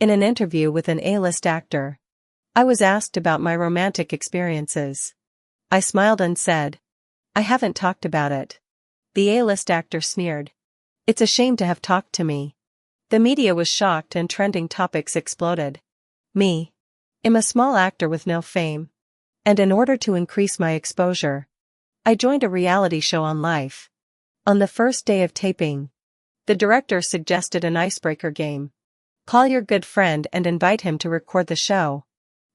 In an interview with an A-list actor, I was asked about my romantic experiences. I smiled and said, "I haven't talked about it." The A-list actor sneered. "It's a shame to have talked to me." The media was shocked and trending topics exploded. Me. I'm a small actor with no fame. And in order to increase my exposure, I joined a reality show on Life. On the first day of taping, the director suggested an icebreaker game. Call your good friend and invite him to record the show,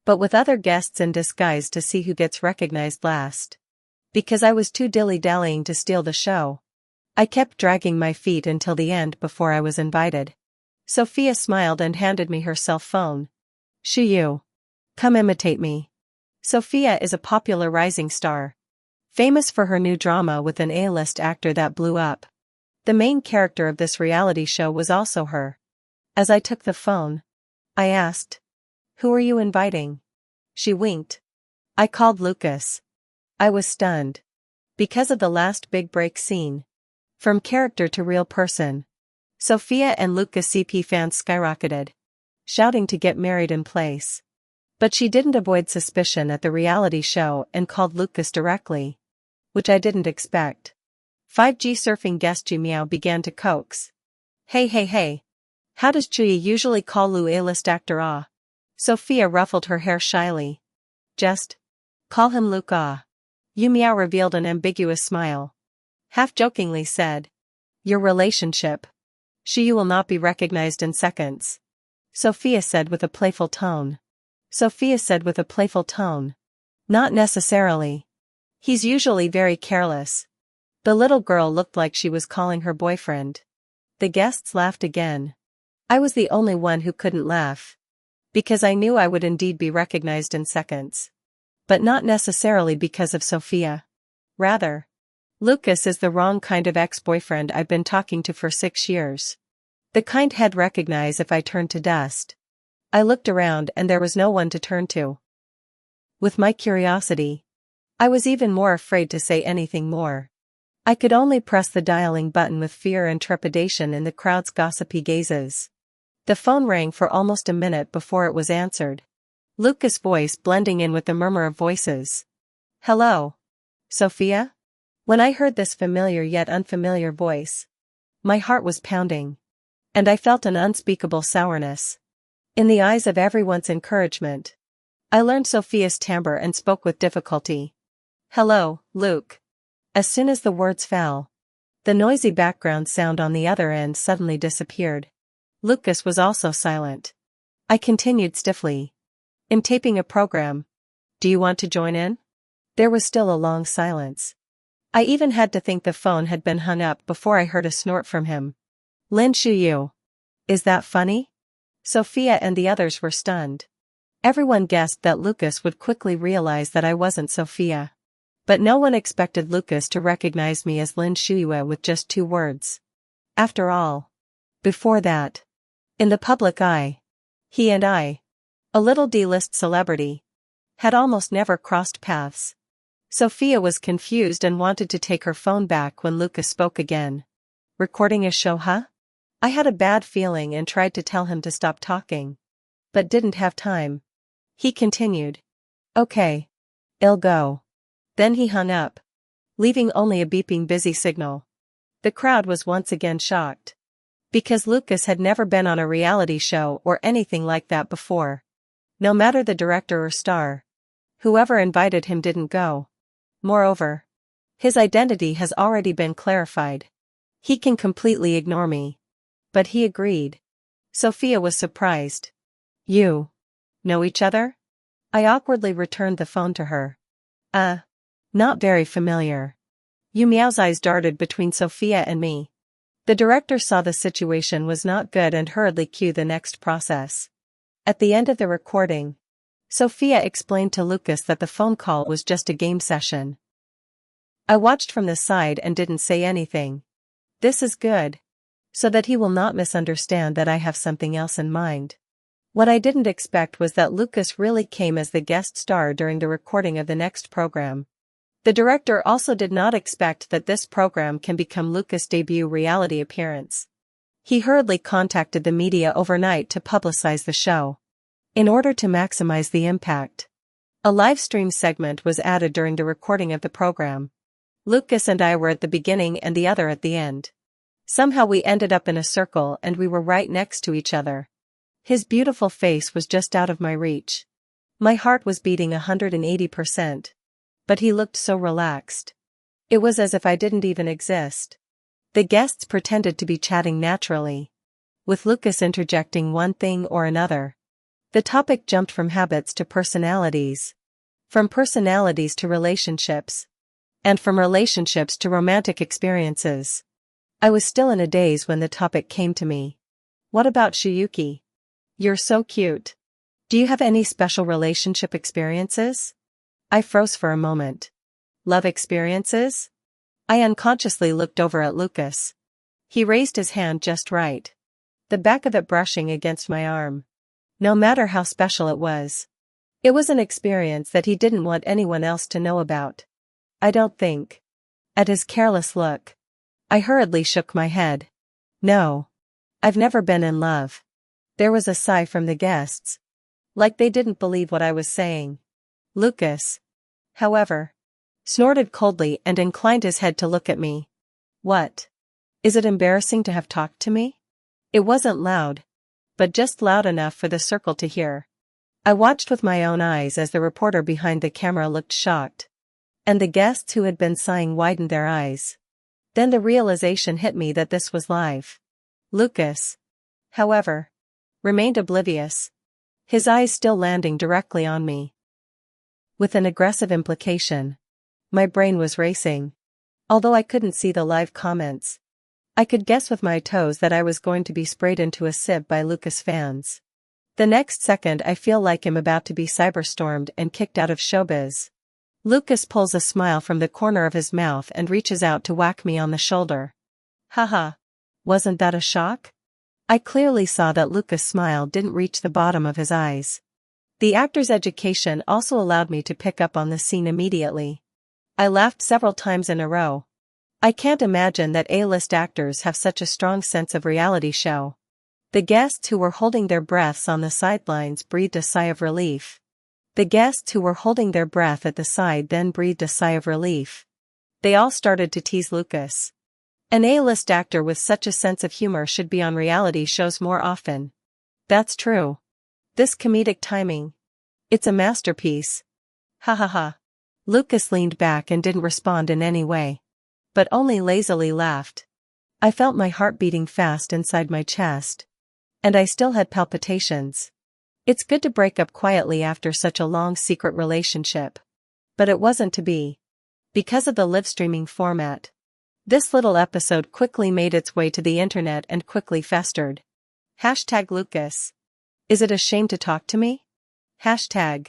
but with other guests in disguise to see who gets recognized last. Because I was too dilly-dallying to steal the show, I kept dragging my feet until the end before I was invited. Sophia smiled and handed me her cell phone. "Xiyu. Come imitate me." Sophia is a popular rising star, famous for her new drama with an A-list actor that blew up. The main character of this reality show was also her. As I took the phone, I asked, "Who are you inviting?" She winked. "I called Lucas." I was stunned. Because of the last big break scene. From character to real person. Sophia and Lucas CP fans skyrocketed, shouting to get married in place. But she didn't avoid suspicion at the reality show and called Lucas directly, which I didn't expect. 5G surfing guest Ji Meow began to coax. Hey. How does Chuyi usually call Lu A-list actor Ah?" Sophia ruffled her hair shyly. "Just call him Luke Ah." Yu Meow revealed an ambiguous smile. Half-jokingly said, "Your relationship. Xiyu will not be recognized in seconds." Sophia said with a playful tone. "Not necessarily. He's usually very careless." The little girl looked like she was calling her boyfriend. The guests laughed again. I was the only one who couldn't laugh. Because I knew I would indeed be recognized in seconds. But not necessarily because of Sophia. Rather, Lucas is the wrong kind of ex-boyfriend I've been talking to for 6 years. The kind he'd recognize if I turned to dust. I looked around and there was no one to turn to. With my curiosity, I was even more afraid to say anything more. I could only press the dialing button with fear and trepidation in the crowd's gossipy gazes. The phone rang for almost a minute before it was answered. Lucas' voice blending in with the murmur of voices. "Hello? Sophia?" When I heard this familiar yet unfamiliar voice, my heart was pounding. And I felt an unspeakable sourness. In the eyes of everyone's encouragement, I learned Sophia's timbre and spoke with difficulty. "Hello, Luke." As soon as the words fell, the noisy background sound on the other end suddenly disappeared. Lucas was also silent. I continued stiffly. "I'm taping a program. Do you want to join in?" There was still a long silence. I even had to think the phone had been hung up before I heard a snort from him. "Lin Xiyu. Is that funny?" Sophia and the others were stunned. Everyone guessed that Lucas would quickly realize that I wasn't Sophia. But no one expected Lucas to recognize me as Lin Xiyu with just 2 words. After all, before that, in the public eye, he and I, a little D-list celebrity, had almost never crossed paths. Sophia was confused and wanted to take her phone back when Lucas spoke again. "Recording a show, huh?" I had a bad feeling and tried to tell him to stop talking. But didn't have time. He continued. "Okay. I'll go." Then he hung up, leaving only a beeping busy signal. The crowd was once again shocked. Because Lucas had never been on a reality show or anything like that before. No matter the director or star, whoever invited him didn't go. Moreover, his identity has already been clarified. He can completely ignore me. But he agreed. Sophia was surprised. "You know each other?" I awkwardly returned the phone to her. Not very familiar." Yu Meow's eyes darted between Sophia and me. The director saw the situation was not good and hurriedly cued the next process. At the end of the recording, Sophia explained to Lucas that the phone call was just a game session. I watched from the side and didn't say anything. This is good. So that he will not misunderstand that I have something else in mind. What I didn't expect was that Lucas really came as the guest star during the recording of the next program. The director also did not expect that this program can become Lucas' debut reality appearance. He hurriedly contacted the media overnight to publicize the show. In order to maximize the impact, a live stream segment was added during the recording of the program. Lucas and I were at the beginning and the other at the end. Somehow we ended up in a circle and we were right next to each other. His beautiful face was just out of my reach. My heart was beating 180%. But he looked so relaxed. It was as if I didn't even exist. The guests pretended to be chatting naturally, with Lucas interjecting one thing or another. The topic jumped from habits to personalities, from personalities to relationships, and from relationships to romantic experiences. I was still in a daze when the topic came to me. What about Shiyuki? You're so cute. Do you have any special relationship experiences? I froze for a moment. Love experiences? I unconsciously looked over at Lucas. He raised his hand just right, the back of it brushing against my arm. No matter how special it was an experience that he didn't want anyone else to know about. I don't think. At his careless look, I hurriedly shook my head. No. I've never been in love. There was a sigh from the guests, like they didn't believe what I was saying. Lucas, however, snorted coldly and inclined his head to look at me. What? Is it embarrassing to have talked to me? It wasn't loud, but just loud enough for the circle to hear. I watched with my own eyes as the reporter behind the camera looked shocked, and the guests who had been sighing widened their eyes. Then the realization hit me that this was live. Lucas, however, remained oblivious, his eyes still landing directly on me. With an aggressive implication. My brain was racing. Although I couldn't see the live comments, I could guess with my toes that I was going to be sprayed into a sieve by Lucas fans. The next second I feel like I'm about to be cyberstormed and kicked out of showbiz. Lucas pulls a smile from the corner of his mouth and reaches out to whack me on the shoulder. Haha. Wasn't that a shock? I clearly saw that Lucas' smile didn't reach the bottom of his eyes. The actor's education also allowed me to pick up on the scene immediately. I laughed several times in a row. I can't imagine that A-list actors have such a strong sense of reality show. The guests who were holding their breaths on the sidelines breathed a sigh of relief. The guests who were holding their breath at the side then breathed a sigh of relief. They all started to tease Lucas. An A-list actor with such a sense of humor should be on reality shows more often. That's true. This comedic timing. It's a masterpiece. Ha ha ha. Lucas leaned back and didn't respond in any way, but only lazily laughed. I felt my heart beating fast inside my chest. And I still had palpitations. It's good to break up quietly after such a long secret relationship. But it wasn't to be. Because of the live streaming format, this little episode quickly made its way to the internet and quickly festered. Hashtag Lucas. Is it a shame to talk to me? Hashtag.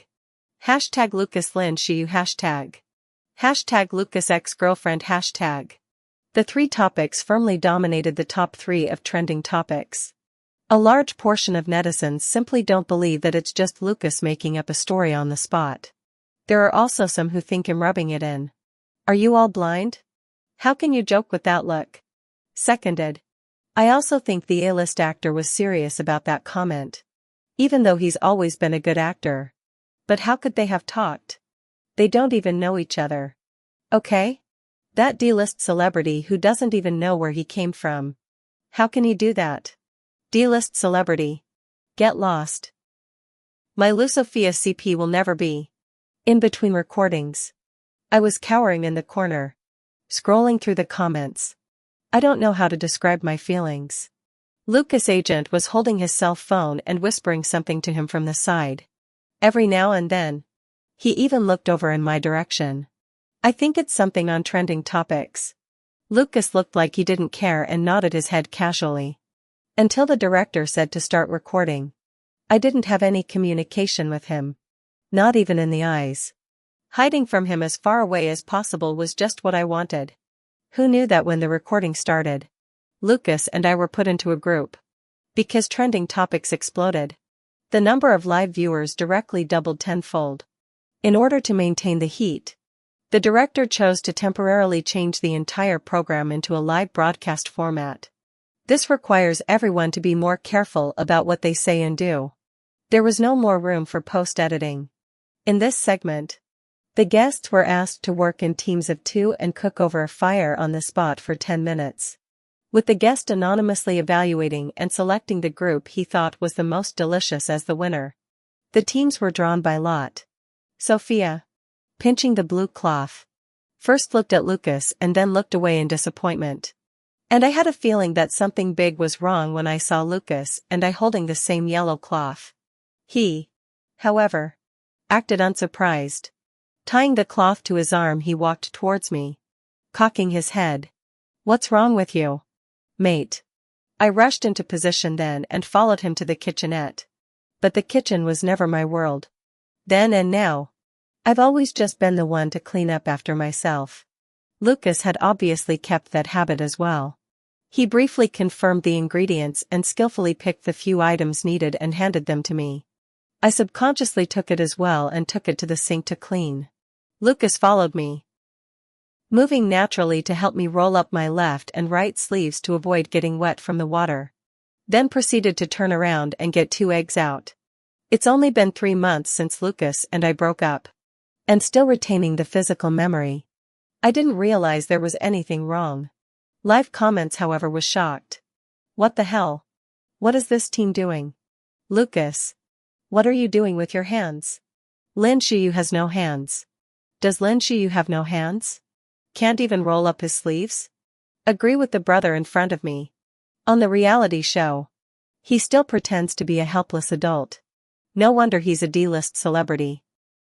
Hashtag Lucas Lin Shiyu hashtag. Hashtag Lucas ex-girlfriend hashtag. The three topics firmly dominated the top 3 of trending topics. A large portion of netizens simply don't believe that it's just Lucas making up a story on the spot. There are also some who think him rubbing it in. Are you all blind? How can you joke with that look? Seconded. I also think the A-list actor was serious about that comment. Even though he's always been a good actor. But how could they have talked? They don't even know each other. Okay? That D-list celebrity who doesn't even know where he came from. How can he do that? D-list celebrity. Get lost. My Lucofia CP will never be. In between recordings. I was cowering in the corner. Scrolling through the comments. I don't know how to describe my feelings. Lucas' agent was holding his cell phone and whispering something to him from the side. Every now and then. He even looked over in my direction. I think it's something on trending topics. Lucas looked like he didn't care and nodded his head casually. Until the director said to start recording. I didn't have any communication with him. Not even in the eyes. Hiding from him as far away as possible was just what I wanted. Who knew that when the recording started, Lucas and I were put into a group. Because trending topics exploded. The number of live viewers directly doubled tenfold. In order to maintain the heat, the director chose to temporarily change the entire program into a live broadcast format. This requires everyone to be more careful about what they say and do. There was no more room for post-editing. In this segment, the guests were asked to work in teams of 2 and cook over a fire on the spot for 10 minutes. With the guest anonymously evaluating and selecting the group he thought was the most delicious as the winner. The teams were drawn by lot. Sophia, pinching the blue cloth, first looked at Lucas and then looked away in disappointment. And I had a feeling that something big was wrong when I saw Lucas and I holding the same yellow cloth. He, however, acted unsurprised. Tying the cloth to his arm, he walked towards me, cocking his head. "What's wrong with you, mate?" I rushed into position then and followed him to the kitchenette. But the kitchen was never my world. Then and now. I've always just been the one to clean up after myself. Lucas had obviously kept that habit as well. He briefly confirmed the ingredients and skillfully picked the few items needed and handed them to me. I subconsciously took it as well and took it to the sink to clean. Lucas followed me, moving naturally to help me roll up my left and right sleeves to avoid getting wet from the water. Then proceeded to turn around and get 2 eggs out. It's only been 3 months since Lucas and I broke up. And still retaining the physical memory, I didn't realize there was anything wrong. Live comments, however, was shocked. "What the hell? What is this team doing? Lucas, what are you doing with your hands? Lin Shuyu has no hands. Does Lin Shuyu have no hands? Can't even roll up his sleeves?" Agree with the brother in front of me. On the reality show, he still pretends to be a helpless adult. No wonder he's a D-list celebrity.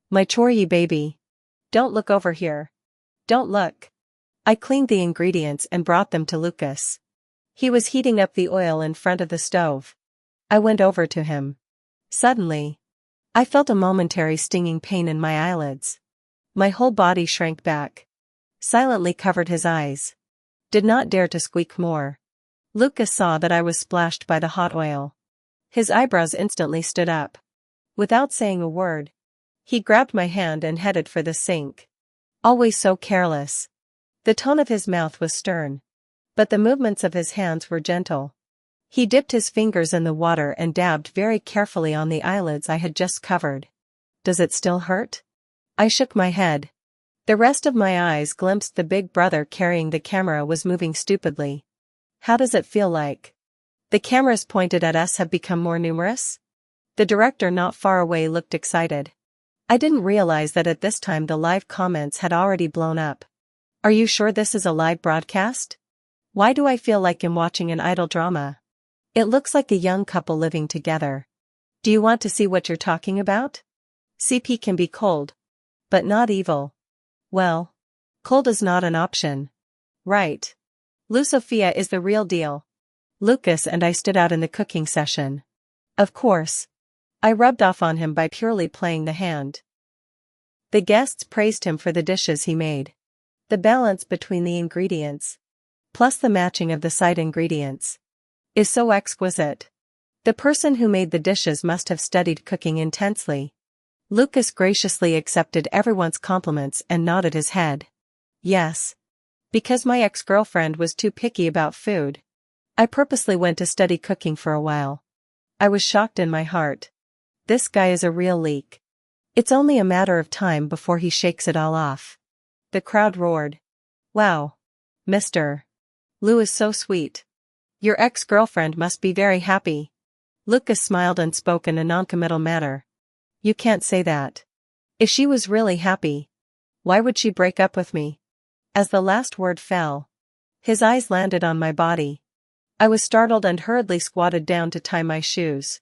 "My choryi baby. Don't look over here. Don't look." I cleaned the ingredients and brought them to Lucas. He was heating up the oil in front of the stove. I went over to him. Suddenly, I felt a momentary stinging pain in my eyelids. My whole body shrank back. Silently covered his eyes. Did not dare to squeak more. Lucas saw that I was splashed by the hot oil. His eyebrows instantly stood up. Without saying a word, he grabbed my hand and headed for the sink. Always so careless. The tone of his mouth was stern, but the movements of his hands were gentle. He dipped his fingers in the water and dabbed very carefully on the eyelids I had just covered. "Does it still hurt?" I shook my head. The rest of my eyes glimpsed the big brother carrying the camera was moving stupidly. "How does it feel like? The cameras pointed at us have become more numerous?" The director not far away looked excited. I didn't realize that at this time the live comments had already blown up. "Are you sure this is a live broadcast? Why do I feel like I'm watching an idol drama? It looks like a young couple living together. Do you want to see what you're talking about? CP can be cold, but not evil. Well, cold is not an option. Right. Lu Sophia is the real deal." Lucas and I stood out in the cooking session. Of course, I rubbed off on him by purely playing the hand. The guests praised him for the dishes he made. The balance between the ingredients, plus the matching of the side ingredients, is so exquisite. The person who made the dishes must have studied cooking intensely. Lucas graciously accepted everyone's compliments and nodded his head. Yes. Because my ex-girlfriend was too picky about food, I purposely went to study cooking for a while. I was shocked in my heart. This guy is a real leak. It's only a matter of time before he shakes it all off. The crowd roared. "Wow. Mr. Lu is so sweet. Your ex-girlfriend must be very happy." Lucas smiled and spoke in a noncommittal manner. "You can't say that. If she was really happy, why would she break up with me?" As the last word fell, his eyes landed on my body. I was startled and hurriedly squatted down to tie my shoes.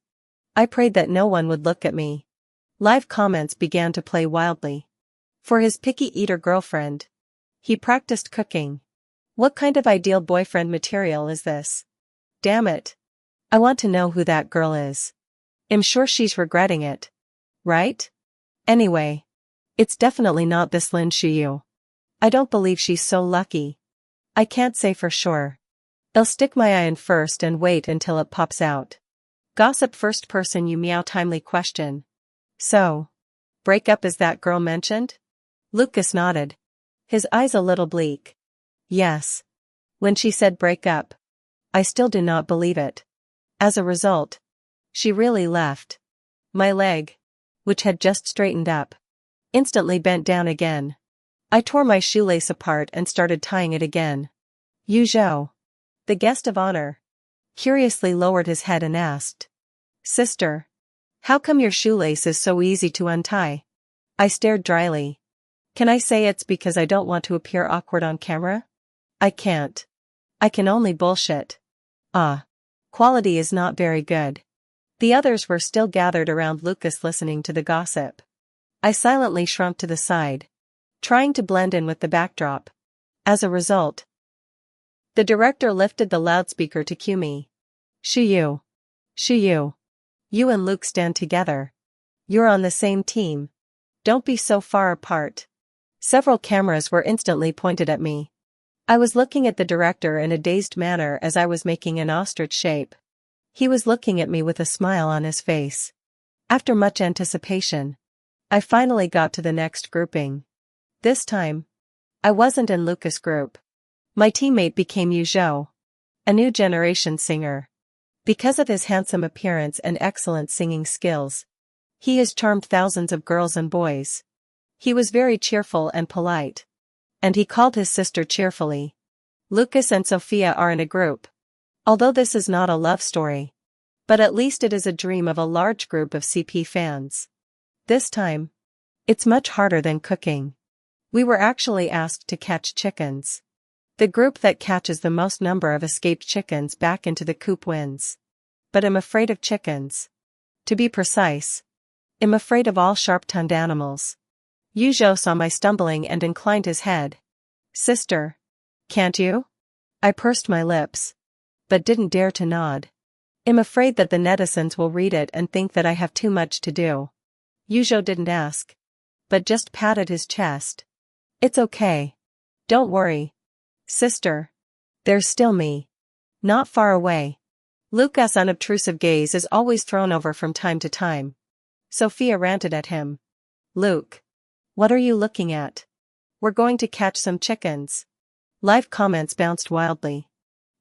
I prayed that no one would look at me. Live comments began to play wildly. For his picky eater girlfriend, he practiced cooking. What kind of ideal boyfriend material is this? Damn it. I want to know who that girl is. I'm sure she's regretting it. Right? Anyway, it's definitely not this Lin Shuyu. I don't believe she's so lucky. I can't say for sure. I'll stick my eye in first and wait until it pops out. Gossip first person you meow timely question. So, break up is that girl mentioned? Lucas nodded. His eyes a little bleak. Yes. When she said break up, I still do not believe it. As a result, she really left. My leg, which had just straightened up, instantly bent down again. I tore my shoelace apart and started tying it again. Yu Zhou, the guest of honor, curiously lowered his head and asked, "Sister, how come your shoelace is so easy to untie?" I stared dryly. Can I say it's because I don't want to appear awkward on camera? I can't. I can only bullshit. Quality is not very good. The others were still gathered around Lucas listening to the gossip. I silently shrunk to the side, trying to blend in with the backdrop. As a result, the director lifted the loudspeaker to cue me. Shuyu. Shuyu. You and Luke stand together. You're on the same team. Don't be so far apart. Several cameras were instantly pointed at me. I was looking at the director in a dazed manner as I was making an ostrich shape. He was looking at me with a smile on his face. After much anticipation, I finally got to the next grouping. This time, I wasn't in Lucas' group. My teammate became Yu Zhou, a new generation singer. Because of his handsome appearance and excellent singing skills, he has charmed thousands of girls and boys. He was very cheerful and polite. And he called his sister cheerfully. Lucas and Sophia are in a group. Although this is not a love story, but at least it is a dream of a large group of CP fans. This time, it's much harder than cooking. We were actually asked to catch chickens. The group that catches the most number of escaped chickens back into the coop wins. But I'm afraid of chickens. To be precise, I'm afraid of all sharp-tongued animals. Yu Zhou saw my stumbling and inclined his head. Sister, can't you? I pursed my lips, but didn't dare to nod. I'm afraid that the netizens will read it and think that I have too much to do. Yu Zhou didn't ask, but just patted his chest. It's okay. Don't worry. Sister. There's still me. Not far away. Lucas' unobtrusive gaze is always thrown over from time to time. Sophia ranted at him. Luke. What are you looking at? We're going to catch some chickens. Live comments bounced wildly.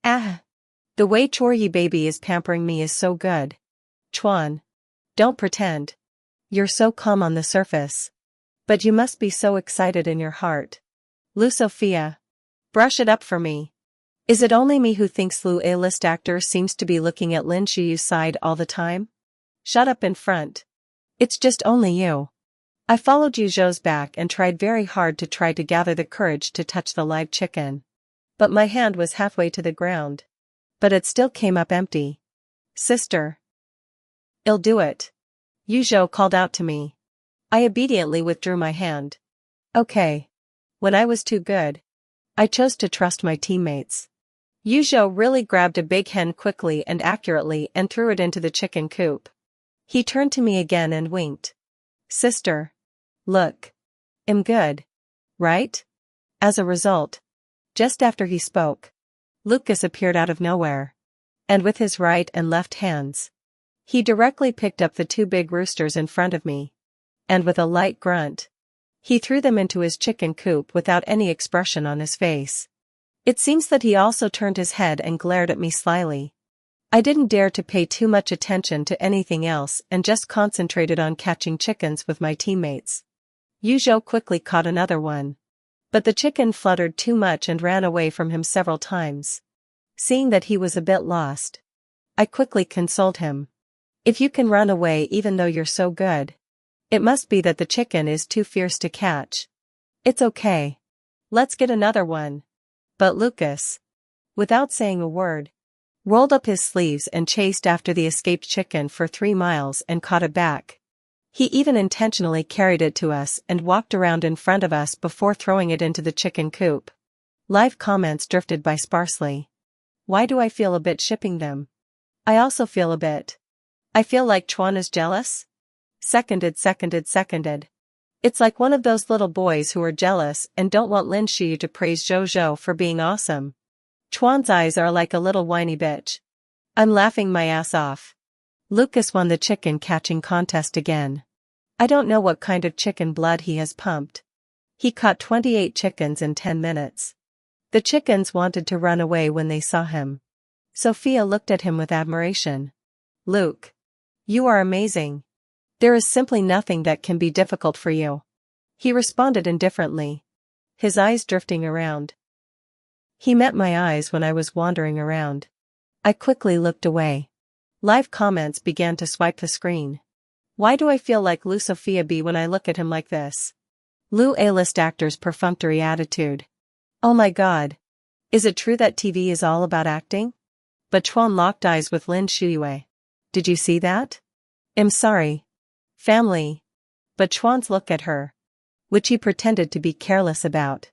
The way Choryi baby is pampering me is so good. Chuan. Don't pretend. You're so calm on the surface. But you must be so excited in your heart. Lu Sophia. Brush it up for me. Is it only me who thinks Lu A-list actor seems to be looking at Lin Shiyu's side all the time? Shut up in front. It's just only you. I followed Yu Zhou's back and tried very hard to gather the courage to touch the live chicken. But my hand was halfway to the ground. But it still came up empty. Sister. I'll do it. Yu Zhou called out to me. I obediently withdrew my hand. Okay. When I was too good, I chose to trust my teammates. Yu Zhou really grabbed a big hen quickly and accurately and threw it into the chicken coop. He turned to me again and winked. Sister. Look. I'm good. Right? As a result, just after he spoke, Lucas appeared out of nowhere. And with his right and left hands, he directly picked up the two big roosters in front of me. And with a light grunt, he threw them into his chicken coop without any expression on his face. It seems that he also turned his head and glared at me slyly. I didn't dare to pay too much attention to anything else and just concentrated on catching chickens with my teammates. Yu Zhou quickly caught another one. But the chicken fluttered too much and ran away from him several times. Seeing that he was a bit lost, I quickly consoled him. If you can run away even though you're so good, it must be that the chicken is too fierce to catch. It's okay. Let's get another one. But Lucas, without saying a word, rolled up his sleeves and chased after the escaped chicken for 3 miles and caught it back. He even intentionally carried it to us and walked around in front of us before throwing it into the chicken coop. Live comments drifted by sparsely. Why do I feel a bit shipping them? I also feel a bit. I feel like Chuan is jealous? Seconded. It's like one of those little boys who are jealous and don't want Lin Shiyu to praise Zhou Zhou for being awesome. Chuan's eyes are like a little whiny bitch. I'm laughing my ass off. Lucas won the chicken catching contest again. I don't know what kind of chicken blood he has pumped. He caught 28 chickens in 10 minutes. The chickens wanted to run away when they saw him. Sophia looked at him with admiration. Luke. You are amazing. There is simply nothing that can be difficult for you. He responded indifferently, his eyes drifting around. He met my eyes when I was wandering around. I quickly looked away. Live comments began to swipe the screen. Why do I feel like Lou Sophia B when I look at him like this? Lou A-list actor's perfunctory attitude. Oh my god. Is it true that TV is all about acting? But Chuan locked eyes with Lin Shuyue. Did you see that? I'm sorry. Family. But Chuan's look at her, which he pretended to be careless about,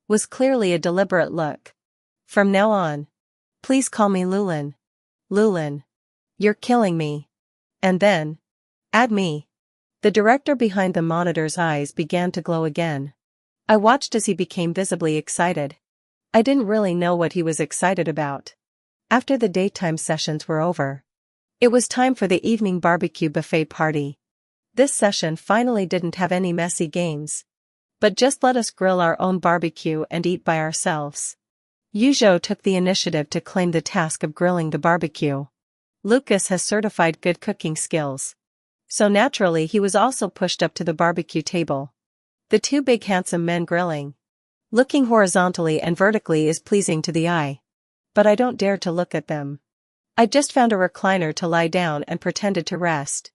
was clearly a deliberate look. From now on, please call me Lulin. Lulin. You're killing me. And then, add me. The director behind the monitor's eyes began to glow again. I watched as he became visibly excited. I didn't really know what he was excited about. After the daytime sessions were over, it was time for the evening barbecue buffet party. This session finally didn't have any messy games, but just let us grill our own barbecue and eat by ourselves. Yu Zhou took the initiative to claim the task of grilling the barbecue. Lucas has certified good cooking skills, so naturally he was also pushed up to the barbecue table. The two big handsome men grilling. Looking horizontally and vertically is pleasing to the eye, but I don't dare to look at them. I just found a recliner to lie down and pretended to rest.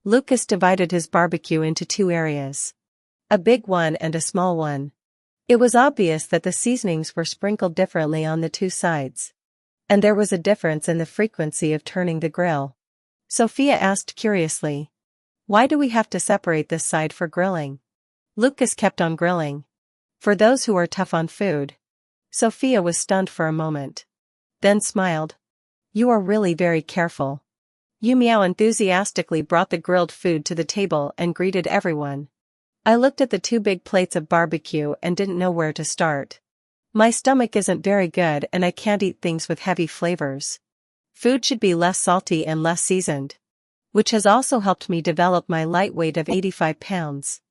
Lucas divided his barbecue into two areas, a big one and a small one. It was obvious that the seasonings were sprinkled differently on the two sides, and there was a difference in the frequency of turning the grill. Sophia asked curiously, why do we have to separate this side for grilling? Lucas kept on grilling. For those who are tough on food. Sophia was stunned for a moment, then smiled. You are really very careful. Yu Miao enthusiastically brought the grilled food to the table and greeted everyone. I looked at the two big plates of barbecue and didn't know where to start. My stomach isn't very good and I can't eat things with heavy flavors. Food should be less salty and less seasoned, which has also helped me develop my light weight of 85 pounds.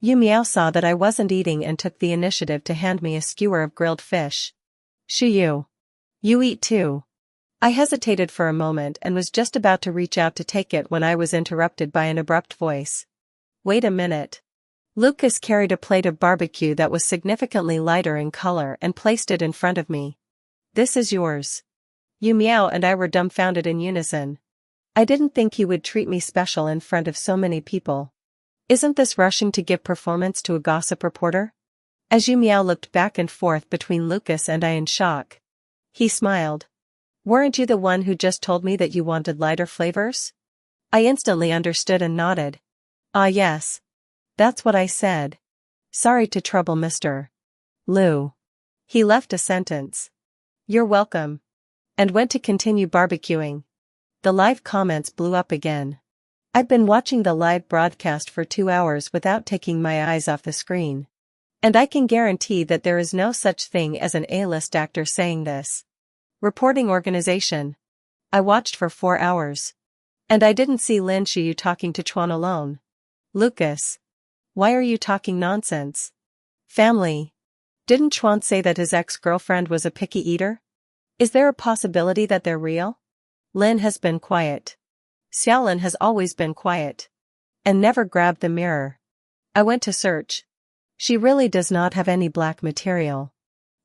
Yu Miao saw that I wasn't eating and took the initiative to hand me a skewer of grilled fish. Shuyu. You eat too. I hesitated for a moment and was just about to reach out to take it when I was interrupted by an abrupt voice. Wait a minute. Lucas carried a plate of barbecue that was significantly lighter in color and placed it in front of me. This is yours. Yu Miao and I were dumbfounded in unison. I didn't think he would treat me special in front of so many people. Isn't this rushing to give performance to a gossip reporter? As Yu Miao looked back and forth between Lucas and I in shock, he smiled. Weren't you the one who just told me that you wanted lighter flavors? I instantly understood and nodded. Ah yes. That's what I said. Sorry to trouble Mr. Liu. He left a sentence. You're welcome. And went to continue barbecuing. The live comments blew up again. I've been watching the live broadcast for 2 hours without taking my eyes off the screen. And I can guarantee that there is no such thing as an A-list actor saying this. Reporting organization. I watched for 4 hours. And I didn't see Lin Shiyu talking to Chuan alone. Lucas. Why are you talking nonsense? Family. Didn't Chuan say that his ex-girlfriend was a picky eater? Is there a possibility that they're real? Lin has been quiet. Xiaolin has always been quiet. And never grabbed the mirror. I went to search. She really does not have any black material.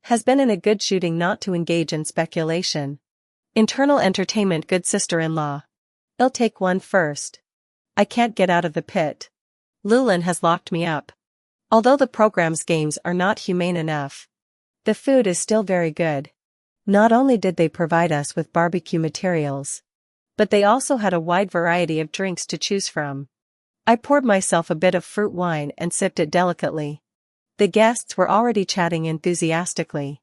Has been in a good shooting not to engage in speculation. Internal entertainment good sister-in-law. I'll take one first. I can't get out of the pit. Lulin has locked me up. Although the program's games are not humane enough, the food is still very good. Not only did they provide us with barbecue materials, but they also had a wide variety of drinks to choose from. I poured myself a bit of fruit wine and sipped it delicately. The guests were already chatting enthusiastically.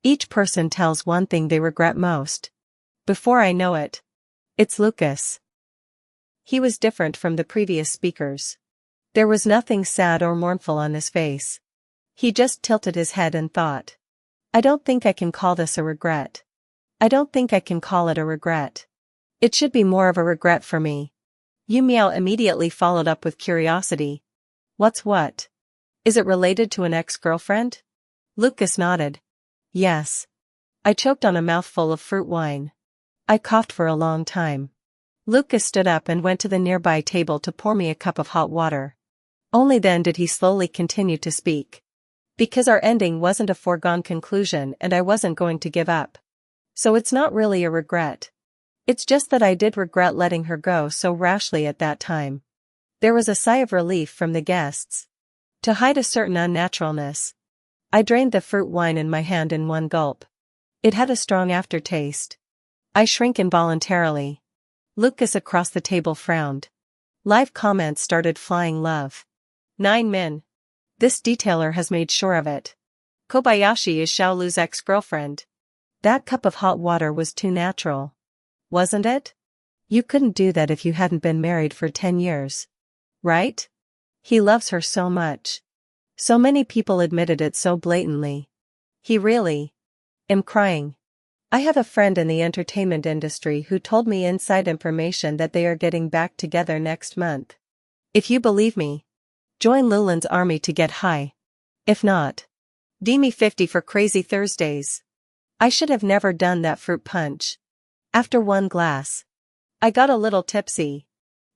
Each person tells one thing they regret most. Before I know it, it's Lucas. He was different from the previous speakers. There was nothing sad or mournful on his face. He just tilted his head and thought. I don't think I can call this a regret. I don't think I can call it a regret. It should be more of a regret for me. Yu Miao immediately followed up with curiosity. What's what? Is it related to an ex-girlfriend? Lucas nodded. Yes. I choked on a mouthful of fruit wine. I coughed for a long time. Lucas stood up and went to the nearby table to pour me a cup of hot water. Only then did he slowly continue to speak. Because our ending wasn't a foregone conclusion and I wasn't going to give up. So it's not really a regret. It's just that I did regret letting her go so rashly at that time. There was a sigh of relief from the guests. To hide a certain unnaturalness, I drained the fruit wine in my hand in one gulp. It had a strong aftertaste. I shrank involuntarily. Lucas across the table frowned. Live comments started flying. Love. 9 min. This detailer has made sure of it. Kobayashi is Xiaolu's ex-girlfriend. That cup of hot water was too natural. Wasn't it? You couldn't do that if you hadn't been married for 10 years. Right? He loves her so much. So many people admitted it so blatantly. He really. I'm crying. I have a friend in the entertainment industry who told me inside information that they are getting back together next month. If you believe me, join Lulin's army to get high. If not, D me 50 for Crazy Thursdays. I should have never done that fruit punch. After one glass, I got a little tipsy.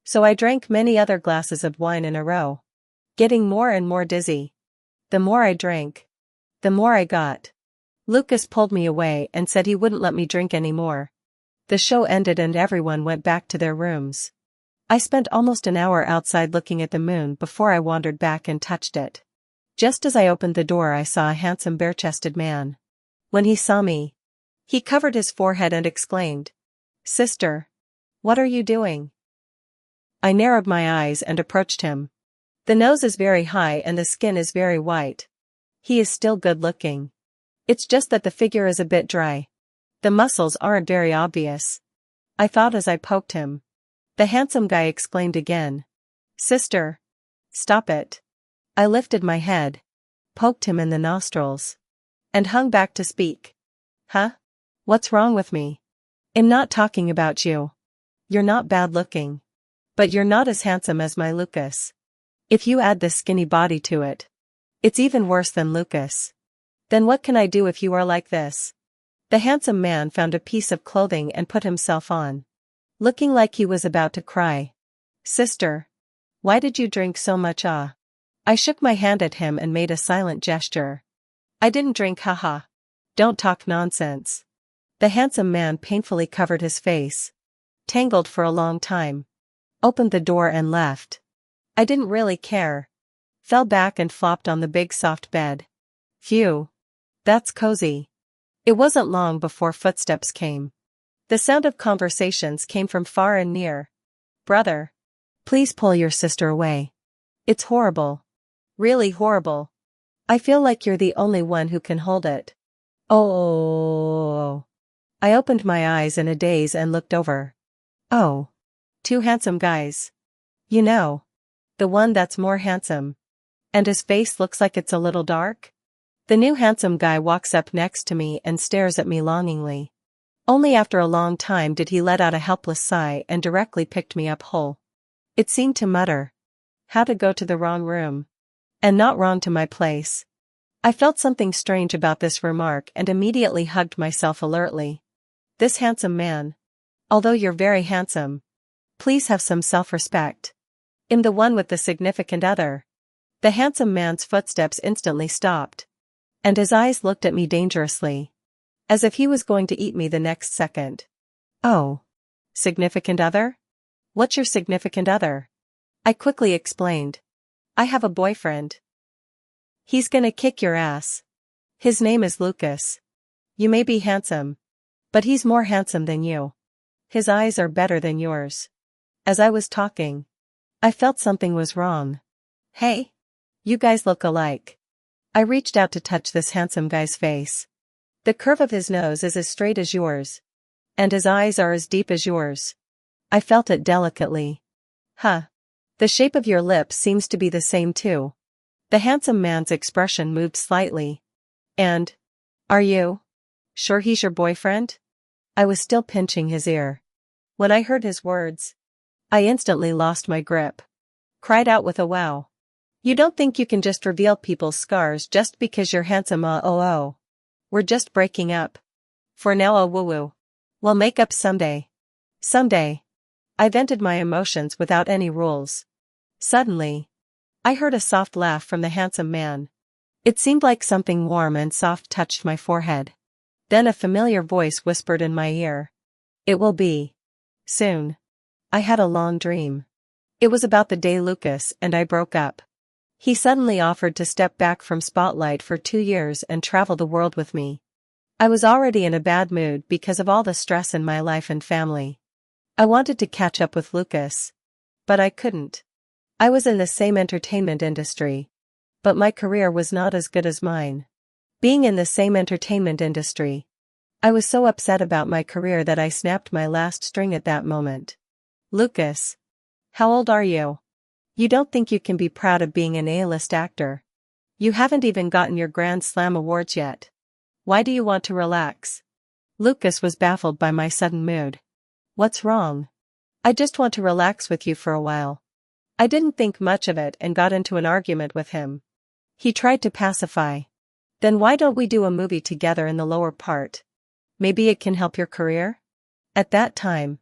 So I drank many other glasses of wine in a row, getting more and more dizzy. The more I drank, the more I got. Lucas pulled me away and said he wouldn't let me drink anymore. The show ended and everyone went back to their rooms. I spent almost an hour outside looking at the moon before I wandered back and touched it. Just as I opened the door, I saw a handsome bare-chested man. When he saw me, he covered his forehead and exclaimed, "Sister, what are you doing?" I narrowed my eyes and approached him. The nose is very high and the skin is very white. He is still good looking. It's just that the figure is a bit dry. The muscles aren't very obvious, I thought as I poked him. The handsome guy exclaimed again, "Sister, stop it." I lifted my head, poked him in the nostrils, and hung back to speak. Huh? What's wrong with me? I'm not talking about you. You're not bad looking. But you're not as handsome as my Lucas. If you add this skinny body to it, it's even worse than Lucas. Then what can I do if you are like this? The handsome man found a piece of clothing and put himself on, looking like he was about to cry. "Sister, why did you drink so much?" I shook my hand at him and made a silent gesture. "I didn't drink, haha. Don't talk nonsense." The handsome man painfully covered his face, tangled for a long time, opened the door and left. I didn't really care. Fell back and flopped on the big soft bed. Phew. That's cozy. It wasn't long before footsteps came. The sound of conversations came from far and near. "Brother, please pull your sister away. It's horrible. Really horrible. I feel like you're the only one who can hold it." Oh. I opened my eyes in a daze and looked over. Oh. 2 handsome guys. You know, the one that's more handsome. And his face looks like it's a little dark. The new handsome guy walks up next to me and stares at me longingly. Only after a long time did he let out a helpless sigh and directly picked me up whole. It seemed to mutter, "How to go to the wrong room. And not wrong to my place." I felt something strange about this remark and immediately hugged myself alertly. This handsome man, although you're very handsome, please have some self-respect. I'm the one with the significant other. The handsome man's footsteps instantly stopped, and his eyes looked at me dangerously, as if he was going to eat me the next second. "Oh. Significant other? What's your significant other?" I quickly explained. "I have a boyfriend. He's gonna kick your ass. His name is Lucas. You may be handsome, but he's more handsome than you. His eyes are better than yours." As I was talking, I felt something was wrong. "Hey, you guys look alike." I reached out to touch this handsome guy's face. "The curve of his nose is as straight as yours. And his eyes are as deep as yours." I felt it delicately. "Huh. The shape of your lips seems to be the same too." The handsome man's expression moved slightly. "And? Are you sure he's your boyfriend?" I was still pinching his ear. When I heard his words, I instantly lost my grip. Cried out with a wow. "You don't think you can just reveal people's scars just because you're handsome? Oh. We're just breaking up. For now a woo-woo. We'll make up someday. Someday. I vented my emotions without any rules. Suddenly, I heard a soft laugh from the handsome man. It seemed like something warm and soft touched my forehead. Then a familiar voice whispered in my ear. It will be. Soon. I had a long dream. It was about the day Lucas and I broke up. He suddenly offered to step back from spotlight for 2 years and travel the world with me. I was already in a bad mood because of all the stress in my life and family. I wanted to catch up with Lucas. But I couldn't. I was in the same entertainment industry. But my career was not as good as mine. Being in the same entertainment industry, I was so upset about my career that I snapped my last string at that moment. Lucas. How old are you? You don't think you can be proud of being an A-list actor? You haven't even gotten your Grand Slam awards yet. Why do you want to relax? Lucas was baffled by my sudden mood. What's wrong? I just want to relax with you for a while. I didn't think much of it and got into an argument with him. He tried to pacify. Then why don't we do a movie together in the lower part? Maybe it can help your career? At that time,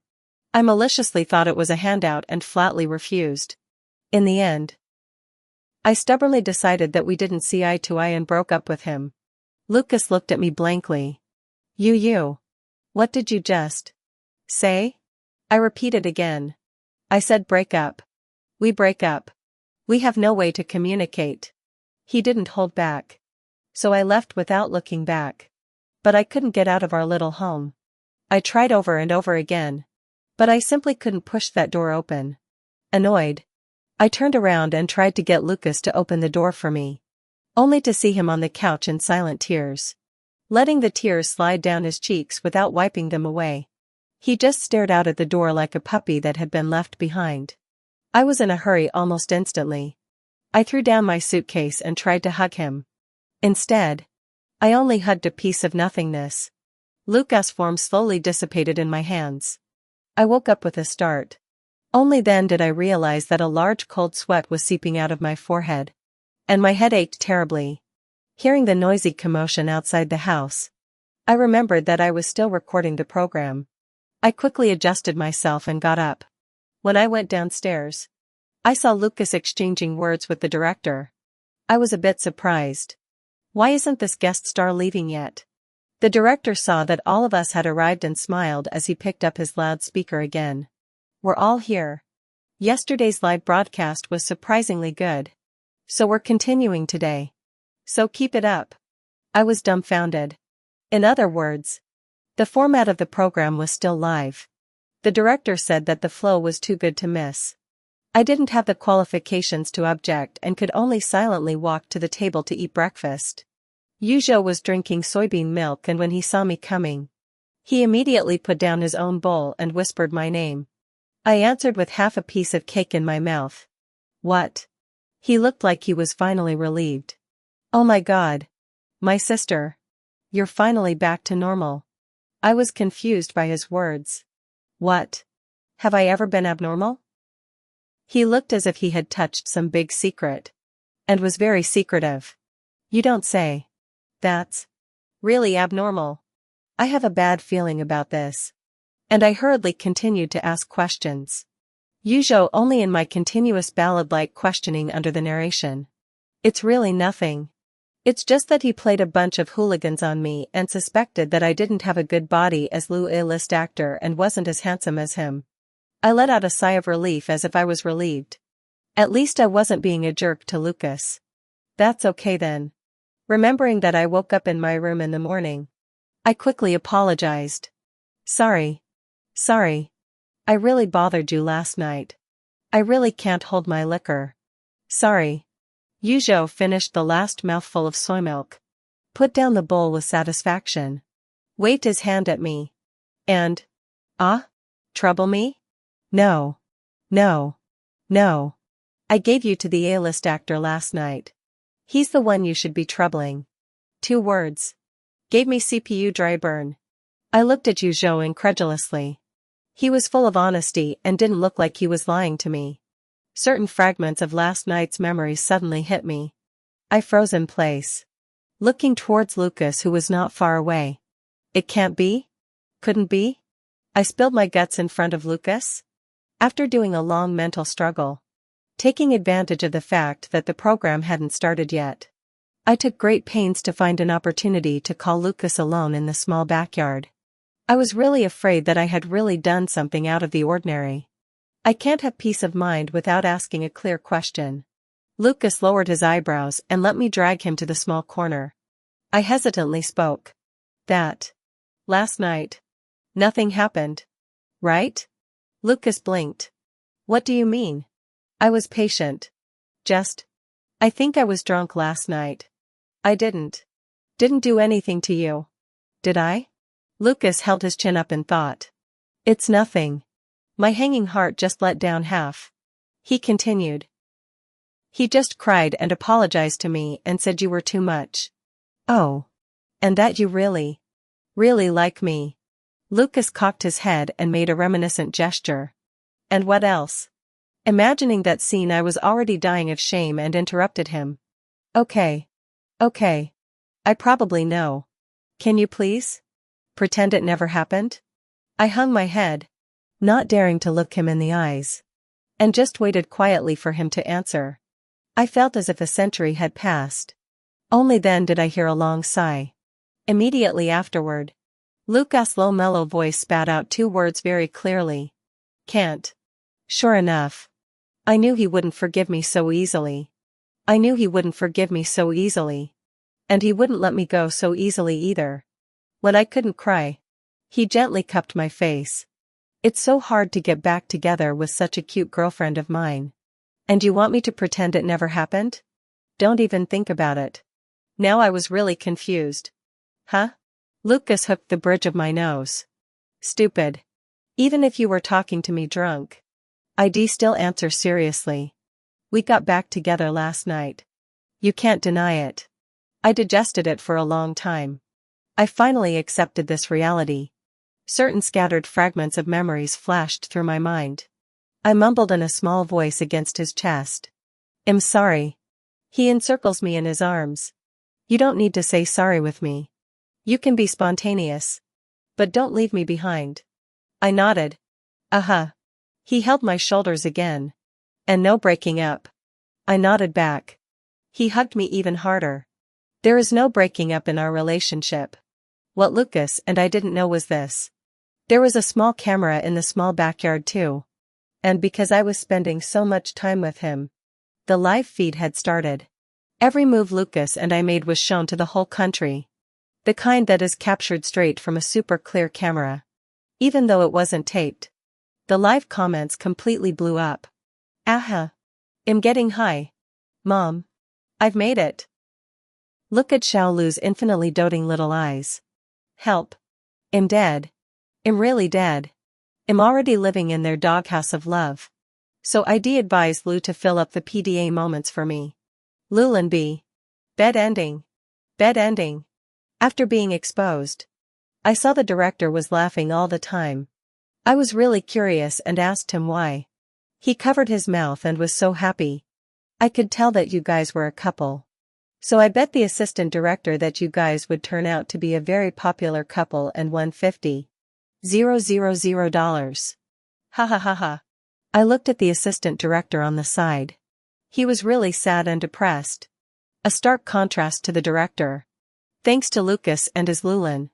I maliciously thought it was a handout and flatly refused. In the end, I stubbornly decided that we didn't see eye to eye and broke up with him. Lucas looked at me blankly. You. What did you just say? I repeated again. I said break up. We break up. We have no way to communicate. He didn't hold back. So I left without looking back. But I couldn't get out of our little home. I tried over and over again. But I simply couldn't push that door open. Annoyed, I turned around and tried to get Lucas to open the door for me. Only to see him on the couch in silent tears. Letting the tears slide down his cheeks without wiping them away. He just stared out at the door like a puppy that had been left behind. I was in a hurry almost instantly. I threw down my suitcase and tried to hug him. Instead, I only hugged a piece of nothingness. Lucas' form slowly dissipated in my hands. I woke up with a start. Only then did I realize that a large cold sweat was seeping out of my forehead. And my head ached terribly. Hearing the noisy commotion outside the house, I remembered that I was still recording the program. I quickly adjusted myself and got up. When I went downstairs, I saw Lucas exchanging words with the director. I was a bit surprised. Why isn't this guest star leaving yet? The director saw that all of us had arrived and smiled as he picked up his loudspeaker again. We're all here. Yesterday's live broadcast was surprisingly good. So we're continuing today. So keep it up. I was dumbfounded. In other words, the format of the program was still live. The director said that the flow was too good to miss. I didn't have the qualifications to object and could only silently walk to the table to eat breakfast. Yujo was drinking soybean milk, and when he saw me coming, he immediately put down his own bowl and whispered my name. I answered with half a piece of cake in my mouth. What? He looked like he was finally relieved. Oh my God. My sister. You're finally back to normal. I was confused by his words. What? Have I ever been abnormal? He looked as if he had touched some big secret. And was very secretive. You don't say. That's really abnormal. I have a bad feeling about this. And I hurriedly continued to ask questions. Yujo only in my continuous ballad-like questioning under the narration. It's really nothing. It's just that he played a bunch of hooligans on me and suspected that I didn't have a good body as Lou A-list actor and wasn't as handsome as him. I let out a sigh of relief as if I was relieved. At least I wasn't being a jerk to Lucas. That's okay then. Remembering that I woke up in my room in the morning, I quickly apologized. Sorry. I really bothered you last night. I really can't hold my liquor. Sorry. Yujo finished the last mouthful of soy milk. Put down the bowl with satisfaction. Waved his hand at me. And, trouble me? No. I gave you to the A-list actor last night. He's the one you should be troubling. 2 words. Gave me CPU dry burn. I looked at Yujo incredulously. He was full of honesty and didn't look like he was lying to me. Certain fragments of last night's memories suddenly hit me. I froze in place, looking towards Lucas, who was not far away. It can't be? Couldn't be? I spilled my guts in front of Lucas? After doing a long mental struggle. Taking advantage of the fact that the program hadn't started yet. I took great pains to find an opportunity to call Lucas alone in the small backyard. I was really afraid that I had really done something out of the ordinary. I can't have peace of mind without asking a clear question. Lucas lowered his eyebrows and let me drag him to the small corner. I hesitantly spoke. Last night. Nothing happened. Right? Lucas blinked. What do you mean? I was patient. I think I was drunk last night. I didn't do anything to you. Did I? Lucas held his chin up in thought. It's nothing. My hanging heart just let down half. He continued. He just cried and apologized to me and said you were too much. Oh. And that you really like me. Lucas cocked his head and made a reminiscent gesture. And what else? Imagining that scene, I was already dying of shame and interrupted him. Okay. I probably know. Can you please pretend it never happened? I hung my head, not daring to look him in the eyes, and just waited quietly for him to answer. I felt as if a century had passed. Only then did I hear a long sigh. Immediately afterward, Lucas' low mellow voice spat out two words very clearly. Can't. Sure enough. I knew he wouldn't forgive me so easily. And he wouldn't let me go so easily either. When I couldn't cry, he gently cupped my face. It's so hard to get back together with such a cute girlfriend of mine. And you want me to pretend it never happened? Don't even think about it. Now I was really confused. Huh? Lucas hooked the bridge of my nose. Stupid. Even if you were talking to me drunk, I'd still answer seriously. We got back together last night. You can't deny it. I digested it for a long time. I finally accepted this reality. Certain scattered fragments of memories flashed through my mind. I mumbled in a small voice against his chest. I'm sorry. He encircles me in his arms. You don't need to say sorry with me. You can be spontaneous. But don't leave me behind. I nodded. Uh-huh. He held my shoulders again. And no breaking up. I nodded back. He hugged me even harder. There is no breaking up in our relationship. What Lucas and I didn't know was this. There was a small camera in the small backyard too. And because I was spending so much time with him, the live feed had started. Every move Lucas and I made was shown to the whole country. The kind that is captured straight from a super clear camera. Even though it wasn't taped. The live comments completely blew up. Aha. I'm getting high. Mom. I've made it. Look at Xiaolu's infinitely doting little eyes. Help. I'm dead. I'm really dead. I'm already living in their doghouse of love. So I'd advise Lu to fill up the PDA moments for me. Lulin B. Bed ending. After being exposed, I saw the director was laughing all the time. I was really curious and asked him why. He covered his mouth and was so happy. I could tell that you guys were a couple. So I bet the assistant director that you guys would turn out to be a very popular couple and won $50,000. Ha ha ha ha. I looked at the assistant director on the side. He was really sad and depressed. A stark contrast to the director. Thanks to Lucas and his Lulin,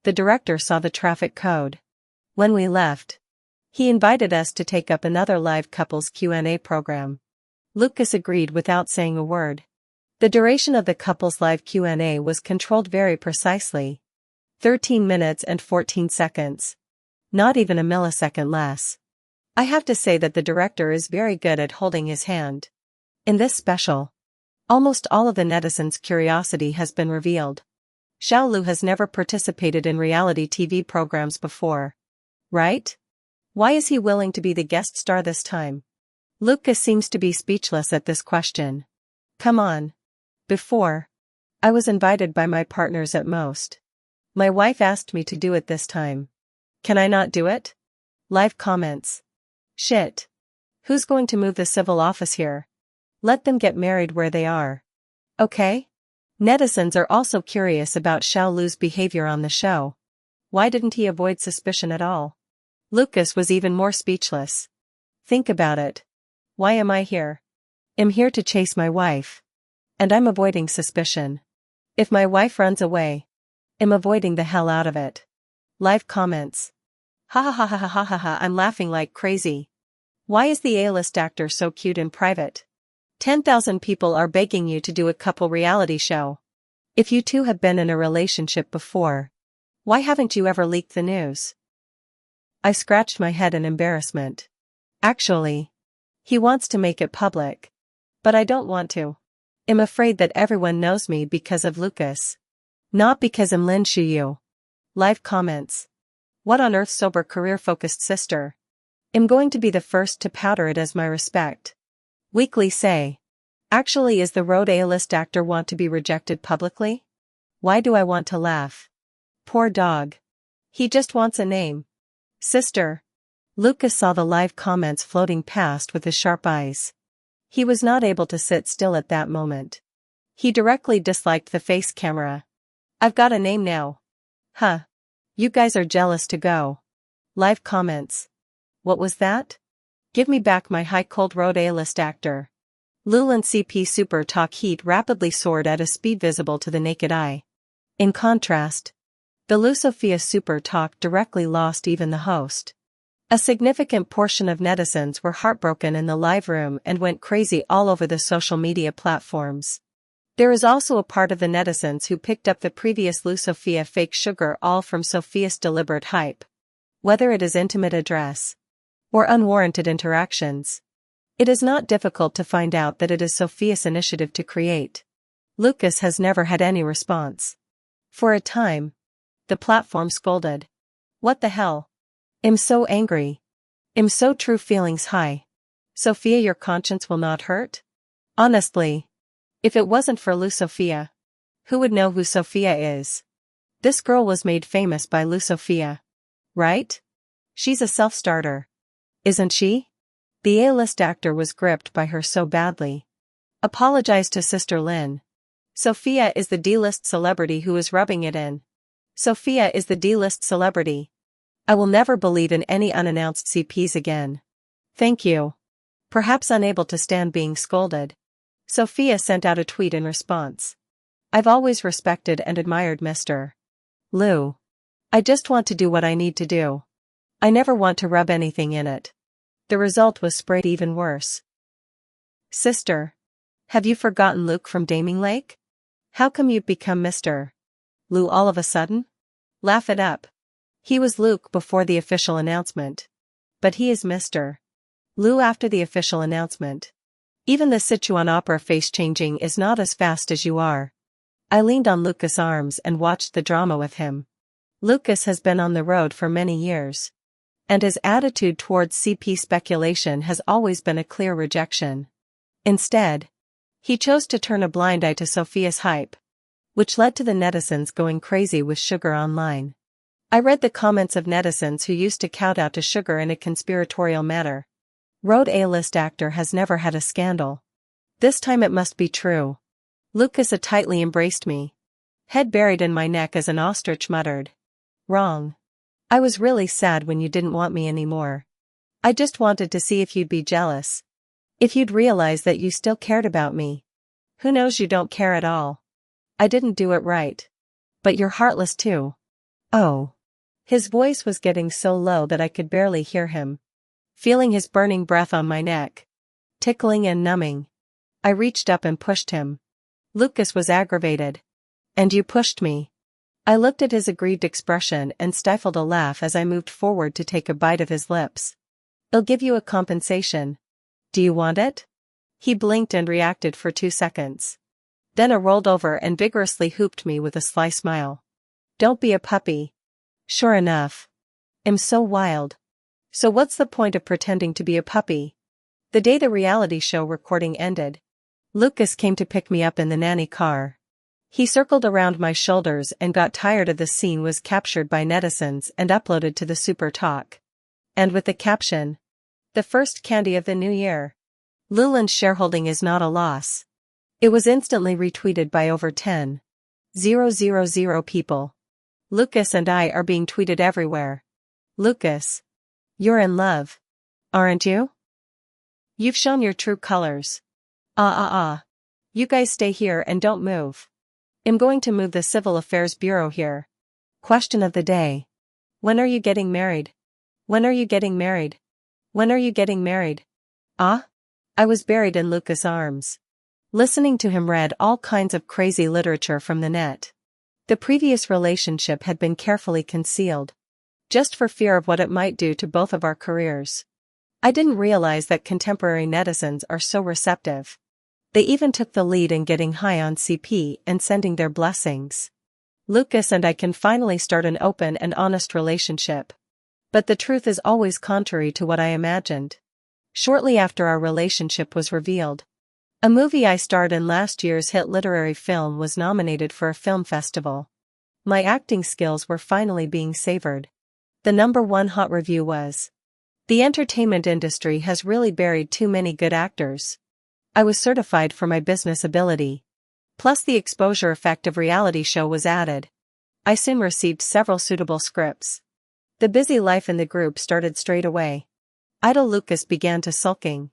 the director saw the traffic code. When we left, he invited us to take up another live couples Q&A program. Lucas agreed without saying a word. The duration of the couples live Q&A was controlled very precisely. 13 minutes and 14 seconds. Not even a millisecond less. I have to say that the director is very good at holding his hand. In this special, almost all of the netizens' curiosity has been revealed. Xiaolu has never participated in reality TV programs before. Right? Why is he willing to be the guest star this time? Lucas seems to be speechless at this question. Come on. Before, I was invited by my partners at most. My wife asked me to do it this time. Can I not do it? Live comments. Shit. Who's going to move the civil office here? Let them get married where they are. Okay? Netizens are also curious about Xiaolu's behavior on the show. Why didn't he avoid suspicion at all? Lucas was even more speechless. Think about it. Why am I here? I'm here to chase my wife. And I'm avoiding suspicion. If my wife runs away, I'm avoiding the hell out of it. Live comments. Ha ha ha ha ha ha ha, I'm laughing like crazy. Why is the A-list actor so cute in private? 10,000 people are begging you to do a couple reality show. If you two have been in a relationship before, why haven't you ever leaked the news? I scratched my head in embarrassment. Actually, he wants to make it public. But I don't want to. I'm afraid that everyone knows me because of Lucas. Not because I'm Lin Shuyu. Live comments. What on earth, sober career-focused sister? I'm going to be the first to powder it as my respect. Weekly say. Actually, is the road A-list actor want to be rejected publicly? Why do I want to laugh? Poor dog. He just wants a name. Sister. Lucas saw the live comments floating past with his sharp eyes. He was not able to sit still at that moment. He directly disliked the face camera. I've got a name now. Huh. You guys are jealous to go. Live comments. What was that? Give me back my high cold road A-list actor. Lulin CP Super Talk heat rapidly soared at a speed visible to the naked eye. In contrast, the Lusofia Super Talk directly lost even the host. A significant portion of netizens were heartbroken in the live room and went crazy all over the social media platforms. There is also a part of the netizens who picked up the previous Lusofia fake sugar all from Sophia's deliberate hype. Whether it is intimate address or unwarranted interactions, it is not difficult to find out that it is Sophia's initiative to create. Lucas has never had any response. For a time, the platform scolded. What the hell? I'm so angry. I'm so true feelings high. Sophia, your conscience will not hurt? Honestly. If it wasn't for Lusofia, who would know who Sophia is? This girl was made famous by Lusofia. Right? She's a self-starter. Isn't she? The A-list actor was gripped by her so badly. Apologize to Sister Lin. Sophia is the D-list celebrity who is rubbing it in. Sophia is the D-list celebrity. I will never believe in any unannounced CPs again. Thank you. Perhaps unable to stand being scolded, Sophia sent out a tweet in response. I've always respected and admired Mr. Lu. I just want to do what I need to do. I never want to rub anything in it. The result was sprayed even worse. Sister. Have you forgotten Luke from Daming Lake? How come you've become Mr. Lu all of a sudden? Laugh it up. He was Luke before the official announcement. But he is Mr. Lu after the official announcement. Even the Sichuan opera face changing is not as fast as you are. I leaned on Lucas' arms and watched the drama with him. Lucas has been on the road for many years. And his attitude towards CP speculation has always been a clear rejection. Instead, he chose to turn a blind eye to Sophia's hype, which led to the netizens going crazy with Sugar online. I read the comments of netizens who used to kowtow to Sugar in a conspiratorial manner. Road A-list actor has never had a scandal. This time it must be true. Lucas tightly embraced me. Head buried in my neck as an ostrich muttered. Wrong. I was really sad when you didn't want me anymore. I just wanted to see if you'd be jealous. If you'd realize that you still cared about me. Who knows, you don't care at all. I didn't do it right. But you're heartless too. Oh. His voice was getting so low that I could barely hear him. Feeling his burning breath on my neck, tickling and numbing, I reached up and pushed him. Lucas was aggravated. And you pushed me. I looked at his aggrieved expression and stifled a laugh as I moved forward to take a bite of his lips. I'll give you a compensation. Do you want it? He blinked and reacted for 2 seconds. Then rolled over and vigorously hooped me with a sly smile. Don't be a puppy. Sure enough. I'm so wild. So what's the point of pretending to be a puppy? The day the reality show recording ended, Lucas came to pick me up in the nanny car. He circled around my shoulders and got tired of the scene was captured by netizens and uploaded to the Super Talk. And with the caption, the first candy of the new year. Lulin's shareholding is not a loss. It was instantly retweeted by over 10,000 people. Lucas and I are being tweeted everywhere. Lucas. You're in love. Aren't you? You've shown your true colors. You guys stay here and don't move. I'm going to move the Civil Affairs Bureau here. Question of the day. When are you getting married? When are you getting married? When are you getting married? Ah? I was buried in Lucas' arms. Listening to him read all kinds of crazy literature from the net. The previous relationship had been carefully concealed, just for fear of what it might do to both of our careers. I didn't realize that contemporary netizens are so receptive. They even took the lead in getting high on CP and sending their blessings. Lucas and I can finally start an open and honest relationship. But the truth is always contrary to what I imagined. Shortly after our relationship was revealed, a movie I starred in last year's hit literary film was nominated for a film festival. My acting skills were finally being savored. The #1 hot review was, "The entertainment industry has really buried too many good actors." I was certified for my business ability. Plus the exposure effect of reality show was added. I soon received several suitable scripts. The busy life in the group started straight away. Idle Lucas began to sulking.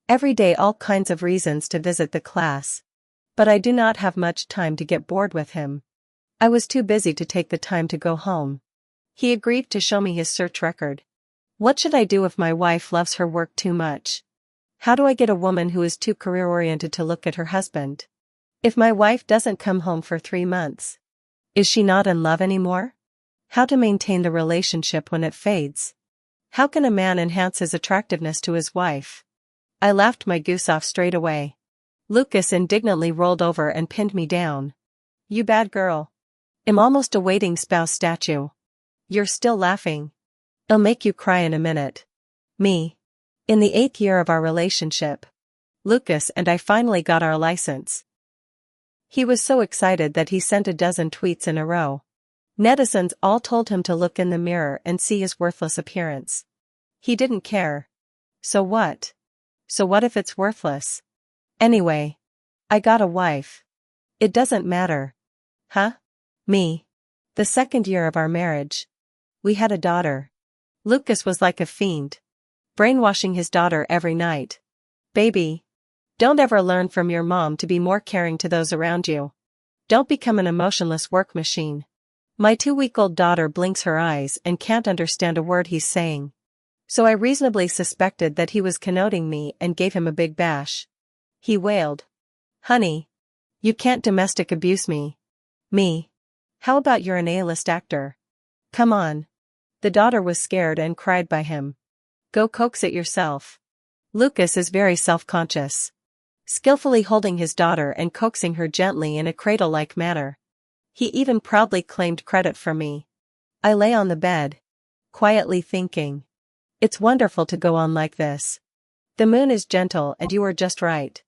Every day all kinds of reasons to visit the class. But I do not have much time to get bored with him. I was too busy to take the time to go home. He agreed to show me his search record. What should I do if my wife loves her work too much? How do I get a woman who is too career-oriented to look at her husband? If my wife doesn't come home for 3 months, is she not in love anymore? How to maintain the relationship when it fades? How can a man enhance his attractiveness to his wife? I laughed my goose off straight away. Lucas indignantly rolled over and pinned me down. You bad girl. I'm almost a waiting spouse statue. You're still laughing. I'll make you cry in a minute. Me. In the 8th year of our relationship, Lucas and I finally got our license. He was so excited that he sent a dozen tweets in a row. Netizens all told him to look in the mirror and see his worthless appearance. He didn't care. So what? So what if it's worthless? Anyway, I got a wife. It doesn't matter. Huh? Me. The 2nd year of our marriage. We had a daughter. Lucas was like a fiend, brainwashing his daughter every night. Baby, don't ever learn from your mom to be more caring to those around you. Don't become an emotionless work machine. My 2-week-old daughter blinks her eyes and can't understand a word he's saying. So I reasonably suspected that he was connoting me and gave him a big bash. He wailed. Honey, you can't domestic abuse me. Me. How about you're an A-list actor? Come on. The daughter was scared and cried by him. Go coax it yourself. Lucas is very self-conscious, skillfully holding his daughter and coaxing her gently in a cradle-like manner. He even proudly claimed credit from me. I lay on the bed, quietly thinking. It's wonderful to go on like this. The moon is gentle and you are just right.